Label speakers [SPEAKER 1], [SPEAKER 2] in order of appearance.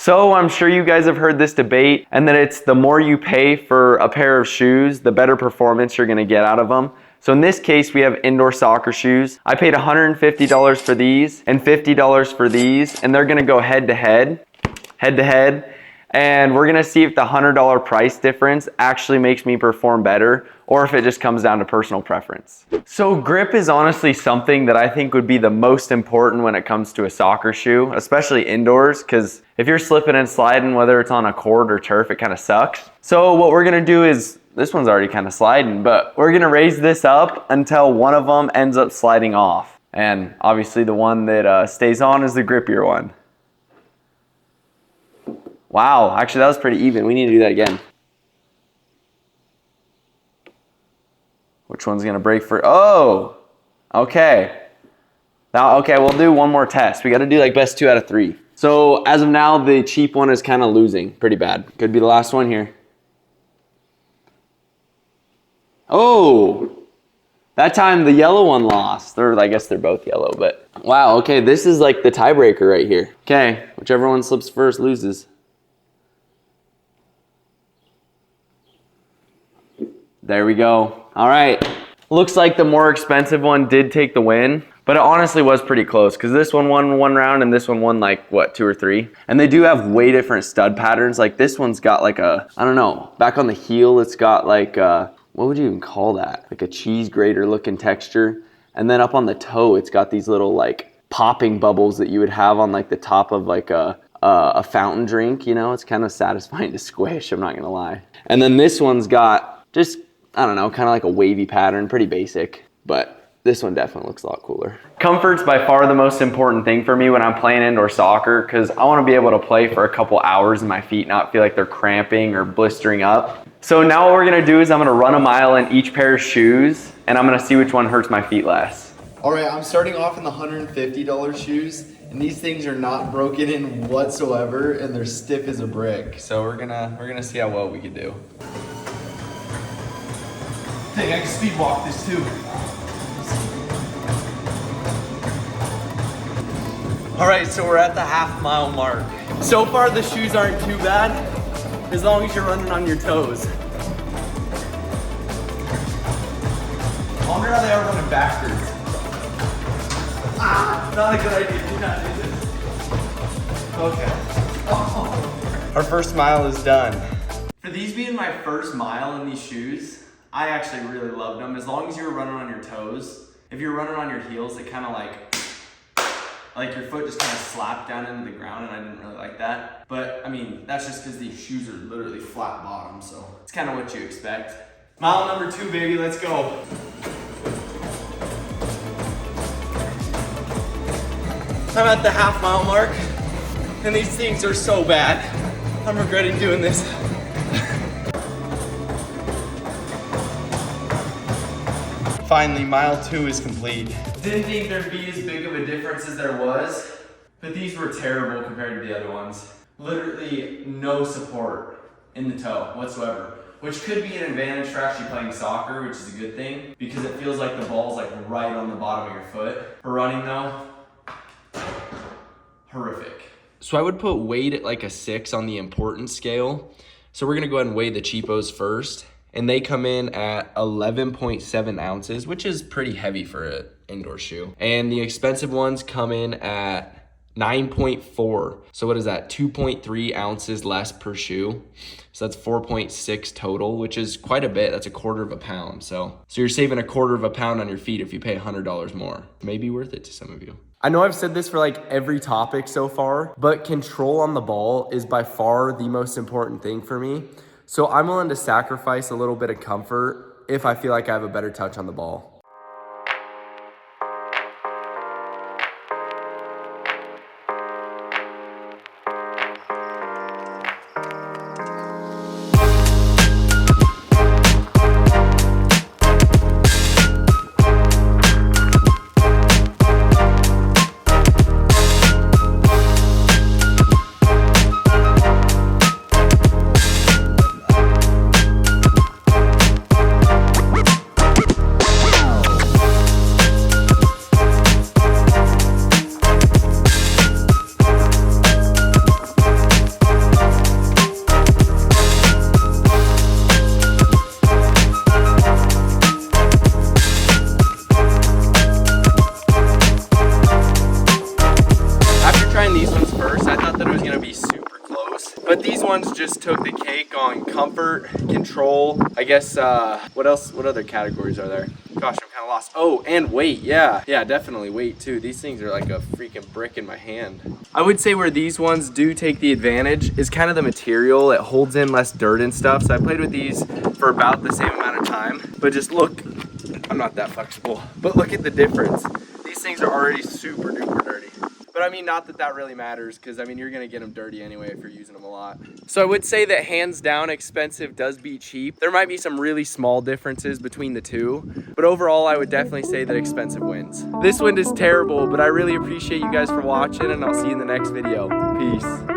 [SPEAKER 1] So I'm sure you guys have heard this debate, and that it's the more you pay for a pair of shoes, the better performance you're gonna get out of them. So in this case, we have indoor soccer shoes. I paid $150 for these and $50 for these, and they're gonna go head to head. And we're gonna see if the $100 price difference actually makes me perform better, or if it just comes down to personal preference. So grip is honestly something that I think would be the most important when it comes to a soccer shoe, especially indoors, because if you're slipping and sliding, whether it's on a court or turf, it kind of sucks. So what we're gonna do is, this one's already kind of sliding, but we're gonna raise this up until one of them ends up sliding off. And obviously the one that stays on is the grippier one. Wow, actually that was pretty even. We need to do that again. Which one's gonna break for, oh, okay. Now, okay, we'll do one more test. We gotta do like best 2 out of 3. So as of now, the cheap one is kind of losing pretty bad. Could be the last one here. Oh, that time the yellow one lost. Or I guess they're both yellow, but wow, okay, this is like the tiebreaker right here. Okay, whichever one slips first loses. There we go. All right. Looks like the more expensive one did take the win, but it honestly was pretty close because this one won 1 round and this one won like, what, 2 or 3? And they do have way different stud patterns. Like this one's got like a, I don't know, back on the heel, it's got like what would you even call that? Like a cheese grater looking texture. And then up on the toe, it's got these little like popping bubbles that you would have on like the top of like a fountain drink, you know? It's kind of satisfying to squish, I'm not gonna lie. And then this one's got just, I don't know, kind of like a wavy pattern, pretty basic, but this one definitely looks a lot cooler. Comfort's by far the most important thing for me when I'm playing indoor soccer, because I want to be able to play for a couple hours and my feet not feel like they're cramping or blistering up. So now what we're gonna do is I'm gonna run a mile in each pair of shoes, and I'm gonna see which one hurts my feet less.
[SPEAKER 2] All right, I'm starting off in the $150 shoes, and these things are not broken in whatsoever, and they're stiff as a brick. So we're gonna see how well we can do.
[SPEAKER 3] Dang, I can speed walk this too.
[SPEAKER 1] All right, so we're at the half-mile mark. So far, the shoes aren't too bad, as long as you're running on your toes.
[SPEAKER 3] I wonder how they are running backwards. Ah, not a good idea. Do not do this. Okay. Oh.
[SPEAKER 1] Our first mile is done. For these being my first mile in these shoes, I actually really loved them. As long as you were running on your toes. If you're running on your heels, it kind of like your foot just kind of slapped down into the ground, and I didn't really like that. But I mean, that's just because these shoes are literally flat bottom, so it's kind of what you expect. Mile number 2, baby, let's go. I'm at the half-mile mark, and these things are so bad. I'm regretting doing this. Finally, mile 2 is complete. Didn't think there'd be as big of a difference as there was, but these were terrible compared to the other ones. Literally no support in the toe whatsoever, which could be an advantage for actually playing soccer, which is a good thing, because it feels like the ball's like right on the bottom of your foot. For running though, horrific. So I would put weight at like a 6 on the importance scale. So we're gonna go ahead and weigh the cheapos first. And they come in at 11.7 ounces, which is pretty heavy for an indoor shoe. And the expensive ones come in at 9.4. So what is that? 2.3 ounces less per shoe. So that's 4.6 total, which is quite a bit. That's a 1/4 pound. So you're saving a 1/4 pound on your feet if you pay $100 more. Maybe worth it to some of you. I know I've said this for like every topic so far, but control on the ball is by far the most important thing for me. So I'm willing to sacrifice a little bit of comfort if I feel like I have a better touch on the ball. gonna be super close. But these ones just took the cake on comfort, control. I guess, what else, what other categories are there? Gosh, I'm kind of lost. Oh, and weight, yeah, definitely weight too. These things are like a freaking brick in my hand. I would say where these ones do take the advantage is kind of the material. It holds in less dirt and stuff. So I played with these for about the same amount of time, but just look, I'm not that flexible, but look at the difference. These things are already super duper dirty. But I mean, not that that really matters, because I mean, you're gonna get them dirty anyway if you're using them a lot. So I would say that hands down, expensive does beat cheap. There might be some really small differences between the two, but overall, I would definitely say that expensive wins. This wind is terrible, but I really appreciate you guys for watching, and I'll see you in the next video. Peace.